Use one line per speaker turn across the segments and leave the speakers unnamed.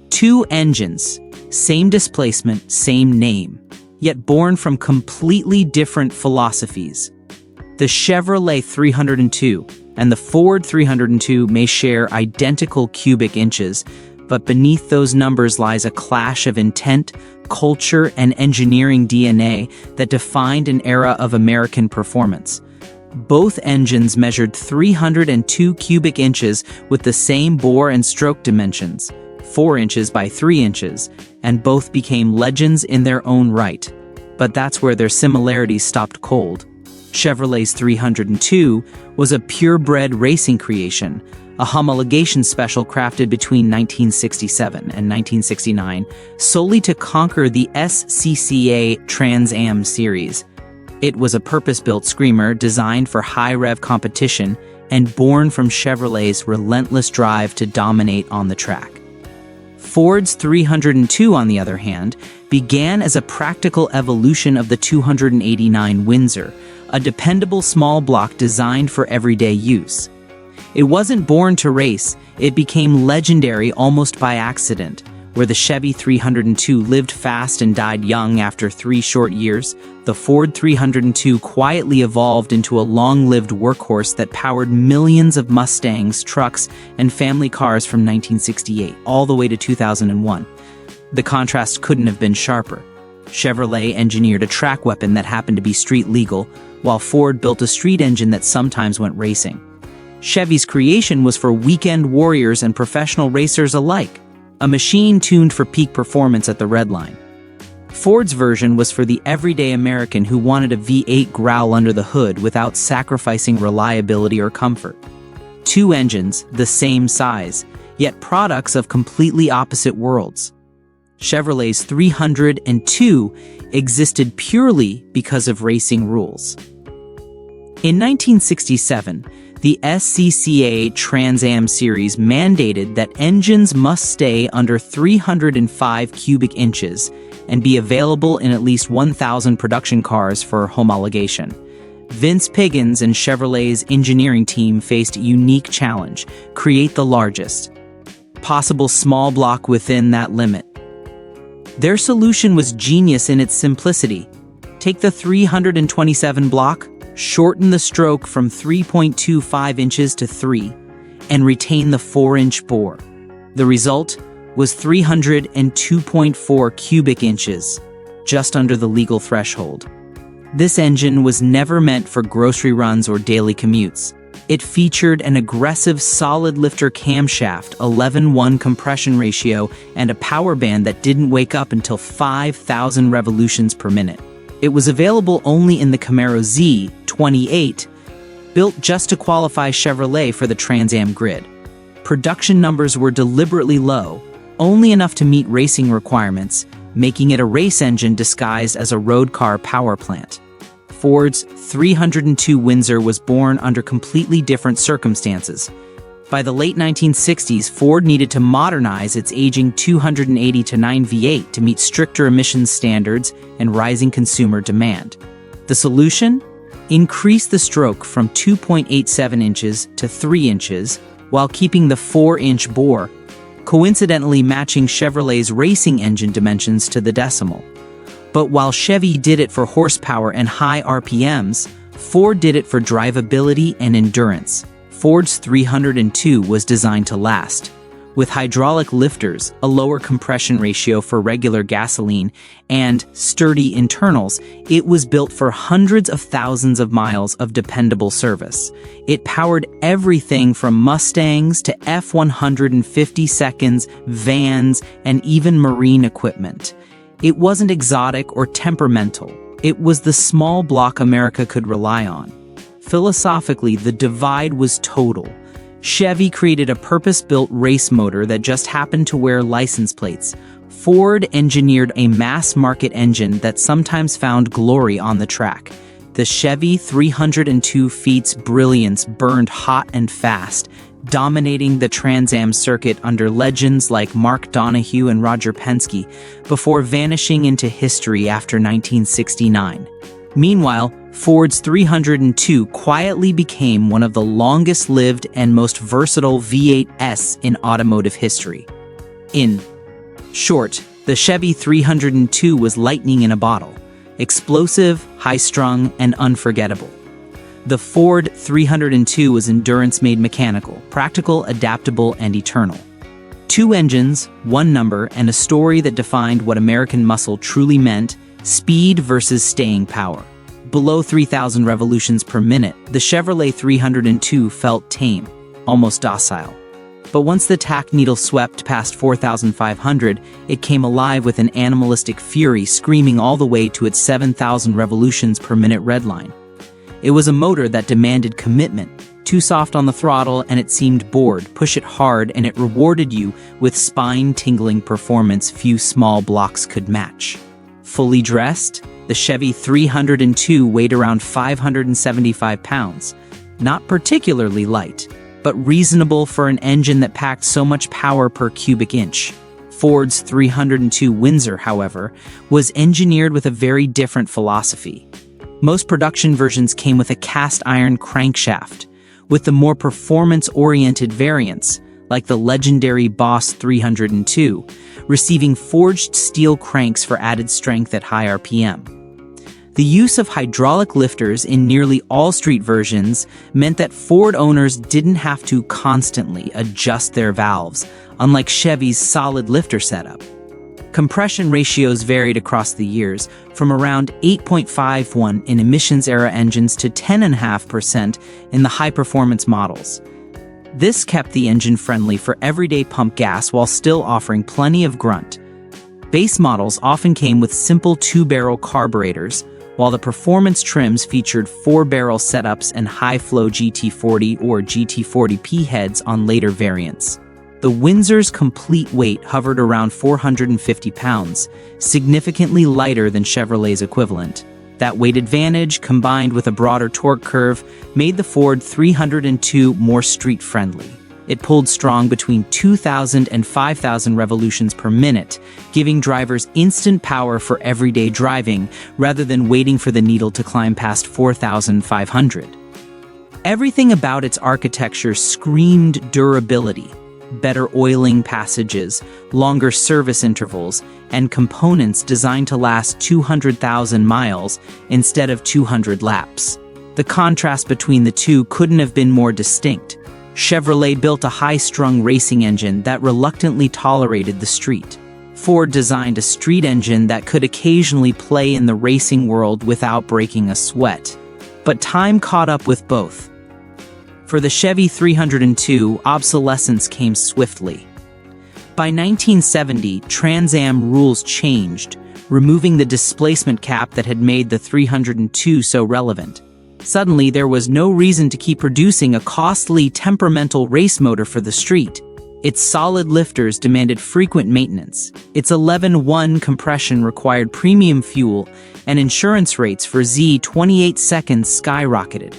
Two engines, same displacement, same name, yet born from completely different philosophies. The Chevrolet 302 and the Ford 302 may share identical cubic inches, but beneath those numbers lies a clash of intent, culture, and engineering DNA that defined an era of American performance. Both engines measured 302 cubic inches with the same bore and stroke dimensions, 4 inches by 3 inches, and both became legends in their own right. But that's where their similarities stopped cold. Chevrolet's 302 was a purebred racing creation, a homologation special crafted between 1967 and 1969 solely to conquer the SCCA Trans Am series. It was a purpose-built screamer designed for high-rev competition and born from Chevrolet's relentless drive to dominate on the track. Ford's 302, on the other hand, began as a practical evolution of the 289 Windsor, a dependable small block designed for everyday use. It wasn't born to race, it became legendary almost by accident. Where the Chevy 302 lived fast and died young after 3 short years, the Ford 302 quietly evolved into a long-lived workhorse that powered millions of Mustangs, trucks, and family cars from 1968 all the way to 2001. The contrast couldn't have been sharper. Chevrolet engineered a track weapon that happened to be street legal, while Ford built a street engine that sometimes went racing. Chevy's creation was for weekend warriors and professional racers alike, a machine tuned for peak performance at the red line. Ford's version was for the everyday American who wanted a V8 growl under the hood without sacrificing reliability or comfort. Two engines, the same size, yet products of completely opposite worlds. Chevrolet's 302 existed purely because of racing rules. In 1967, the SCCA Trans Am series mandated that engines must stay under 305 cubic inches and be available in at least 1,000 production cars for homologation. Vince Piggins and Chevrolet's engineering team faced a unique challenge: create the largest possible small block within that limit. Their solution was genius in its simplicity. Take the 327 block, shorten the stroke from 3.25 inches to 3, and retain the 4-inch bore. The result was 302.4 cubic inches, just under the legal threshold. This engine was never meant for grocery runs or daily commutes. It featured an aggressive solid-lifter camshaft, 11:1 compression ratio, and a power band that didn't wake up until 5,000 revolutions per minute. It was available only in the Camaro Z 28, built just to qualify Chevrolet for the Trans Am grid. Production numbers were deliberately low, only enough to meet racing requirements, making it a race engine disguised as a road car power plant. Ford's 302 Windsor was born under completely different circumstances. By the late 1960s, Ford needed to modernize its aging 280-9 V8 to meet stricter emissions standards and rising consumer demand. The solution? Increase the stroke from 2.87 inches to 3 inches while keeping the 4-inch bore, coincidentally matching Chevrolet's racing engine dimensions to the decimal. But while Chevy did it for horsepower and high RPMs, Ford did it for drivability and endurance. Ford's 302 was designed to last. With hydraulic lifters, a lower compression ratio for regular gasoline, and sturdy internals, it was built for hundreds of thousands of miles of dependable service. It powered everything from Mustangs to F-150 vans, and even marine equipment. It wasn't exotic or temperamental. It was the small block America could rely on. Philosophically, the divide was total. Chevy created a purpose-built race motor that just happened to wear license plates. Ford engineered a mass-market engine that sometimes found glory on the track. The Chevy 302 feat's brilliance burned hot and fast, dominating the Trans Am circuit under legends like Mark Donohue and Roger Penske, before vanishing into history after 1969. Meanwhile, Ford's 302 quietly became one of the longest-lived and most versatile V8s in automotive history. In Short, the Chevy 302 was lightning in a bottle. Explosive, high-strung, and unforgettable. The Ford 302 was endurance made mechanical, practical, adaptable, and eternal. 2 engines, 1 number, and a story that defined what American muscle truly meant: speed versus staying power. Below 3,000 revolutions per minute, the Chevrolet 302 felt tame, almost docile. But once the tack needle swept past 4,500, it came alive with an animalistic fury, screaming all the way to its 7,000 revolutions per minute redline. It was a motor that demanded commitment. Too soft on the throttle and it seemed bored. Push it hard and it rewarded you with spine-tingling performance few small blocks could match. Fully dressed, the Chevy 302 weighed around 575 pounds. Not particularly light, but reasonable for an engine that packed so much power per cubic inch. Ford's 302 Windsor, however, was engineered with a very different philosophy. Most production versions came with a cast iron crankshaft, with the more performance-oriented variants, like the legendary Boss 302, receiving forged steel cranks for added strength at high RPM. The use of hydraulic lifters in nearly all street versions meant that Ford owners didn't have to constantly adjust their valves, unlike Chevy's solid lifter setup. Compression ratios varied across the years, from around 8.51 in emissions-era engines to 10.5% in the high-performance models. This kept the engine friendly for everyday pump gas while still offering plenty of grunt. Base models often came with simple 2-barrel carburetors, while the performance trims featured 4-barrel setups and high-flow GT40 or GT40P heads on later variants. The Windsor's complete weight hovered around 450 pounds, significantly lighter than Chevrolet's equivalent. That weight advantage, combined with a broader torque curve, made the Ford 302 more street-friendly. It pulled strong between 2,000 and 5,000 revolutions per minute, giving drivers instant power for everyday driving rather than waiting for the needle to climb past 4,500. Everything about its architecture screamed durability. Better oiling passages, longer service intervals, and components designed to last 200,000 miles instead of 200 laps. The contrast between the two couldn't have been more distinct. Chevrolet built a high-strung racing engine that reluctantly tolerated the street. Ford designed a street engine that could occasionally play in the racing world without breaking a sweat. But time caught up with both. For the Chevy 302, obsolescence came swiftly. By 1970, Trans Am rules changed, removing the displacement cap that had made the 302 so relevant. Suddenly, there was no reason to keep producing a costly, temperamental race motor for the street. Its solid lifters demanded frequent maintenance. Its 11-1 compression required premium fuel, and insurance rates for Z 28 seconds skyrocketed.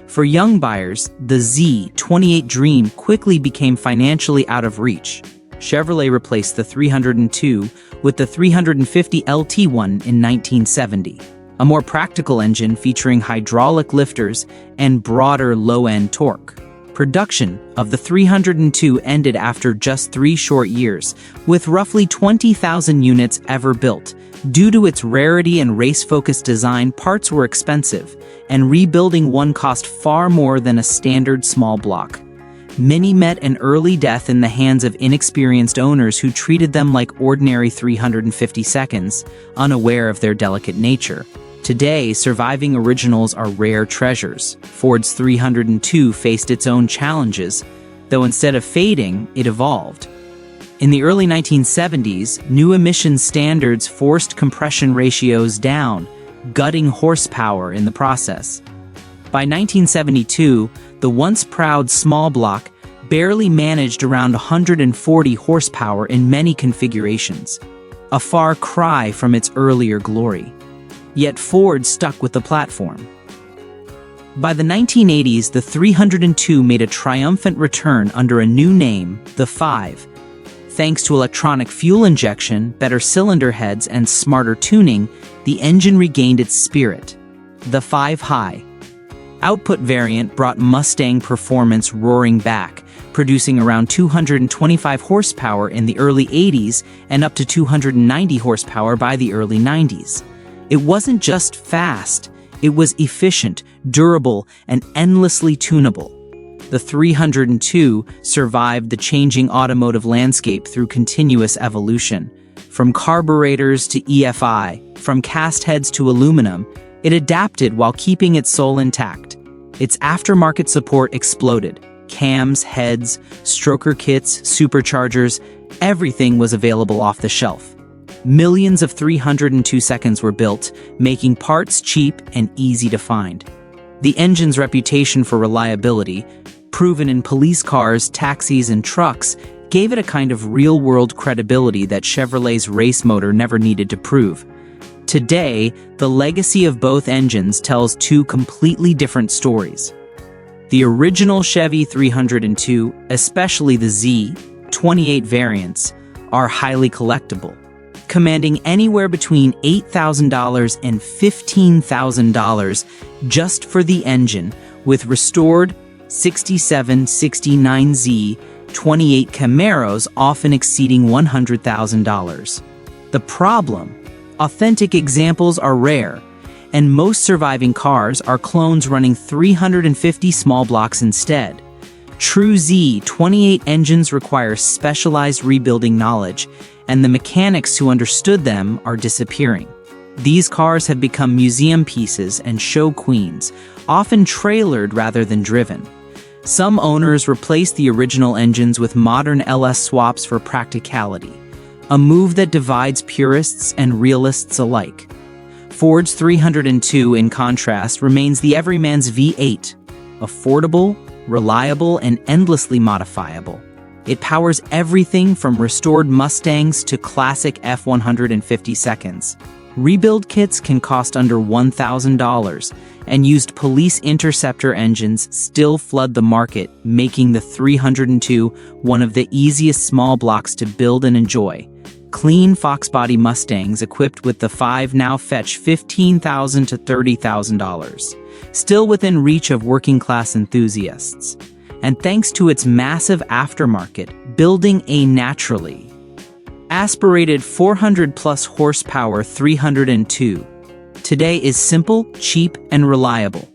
For young buyers, the Z28 dream quickly became financially out of reach. Chevrolet replaced the 302 with the 350 LT1 in 1970. A more practical engine featuring hydraulic lifters and broader low-end torque. Production of the 302 ended after just 3 short years, with roughly 20,000 units ever built. Due to its rarity and race-focused design, parts were expensive, and rebuilding one cost far more than a standard small block. Many met an early death in the hands of inexperienced owners who treated them like ordinary 350 seconds, unaware of their delicate nature. Today, surviving originals are rare treasures. Ford's 302 faced its own challenges, though instead of fading, it evolved. In the early 1970s, new emission standards forced compression ratios down, gutting horsepower in the process. By 1972, the once proud small block barely managed around 140 horsepower in many configurations, a far cry from its earlier glory. Yet Ford stuck with the platform. By the 1980s, the 302 made a triumphant return under a new name, the 5. Thanks to electronic fuel injection, better cylinder heads, and smarter tuning, the engine regained its spirit. The 5 High output variant brought Mustang performance roaring back, producing around 225 horsepower in the early 80s and up to 290 horsepower by the early 90s. It wasn't just fast, it was efficient, durable, and endlessly tunable. The 302 survived the changing automotive landscape through continuous evolution. From carburetors to EFI, from cast heads to aluminum, it adapted while keeping its soul intact. Its aftermarket support exploded. Cams, heads, stroker kits, superchargers, everything was available off the shelf. Millions of 302 seconds were built, making parts cheap and easy to find. The engine's reputation for reliability, proven in police cars, taxis, and trucks, gave it a kind of real-world credibility that Chevrolet's race motor never needed to prove. Today, the legacy of both engines tells two completely different stories. The original Chevy 302, especially the Z, 28 variants, are highly collectible, commanding anywhere between $8,000 and $15,000 just for the engine, with restored 67, 69Z, 28 Camaros often exceeding $100,000. The problem? Authentic examples are rare, and most surviving cars are clones running 350 small blocks instead. True Z28 engines require specialized rebuilding knowledge, and the mechanics who understood them are disappearing. These cars have become museum pieces and show queens, often trailered rather than driven. Some owners replace the original engines with modern LS swaps for practicality, a move that divides purists and realists alike. Ford's 302, in contrast, remains the everyman's V8, affordable, reliable, and endlessly modifiable. It powers everything from restored Mustangs to classic F-150 seconds. Rebuild kits can cost under $1,000, and used police interceptor engines still flood the market, making the 302 one of the easiest small blocks to build and enjoy. Clean Fox body Mustangs equipped with the 5 now fetch $15,000 to $30,000, still within reach of working-class enthusiasts. And thanks to its massive aftermarket, building a naturally aspirated 400-plus horsepower 302 today is simple, cheap, and reliable.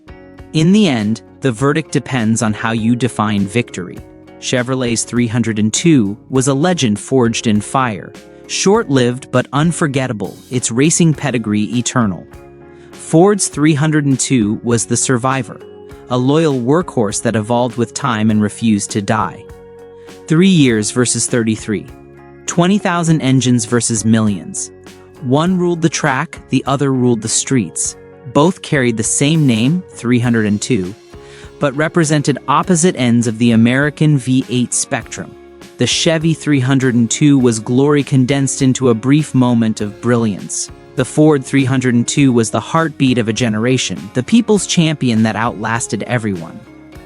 In the end, the verdict depends on how you define victory. Chevrolet's 302 was a legend forged in fire, short-lived but unforgettable, its racing pedigree eternal. Ford's 302 was the survivor, a loyal workhorse that evolved with time and refused to die. 3 years versus 33. 20,000 engines versus millions. One ruled the track, the other ruled the streets. Both carried the same name, 302, but represented opposite ends of the American V8 spectrum. The Chevy 302 was glory condensed into a brief moment of brilliance. The Ford 302 was the heartbeat of a generation, the people's champion that outlasted everyone.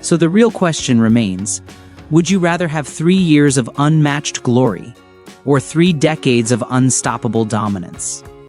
So the real question remains, would you rather have 3 years of unmatched glory or 3 decades of unstoppable dominance?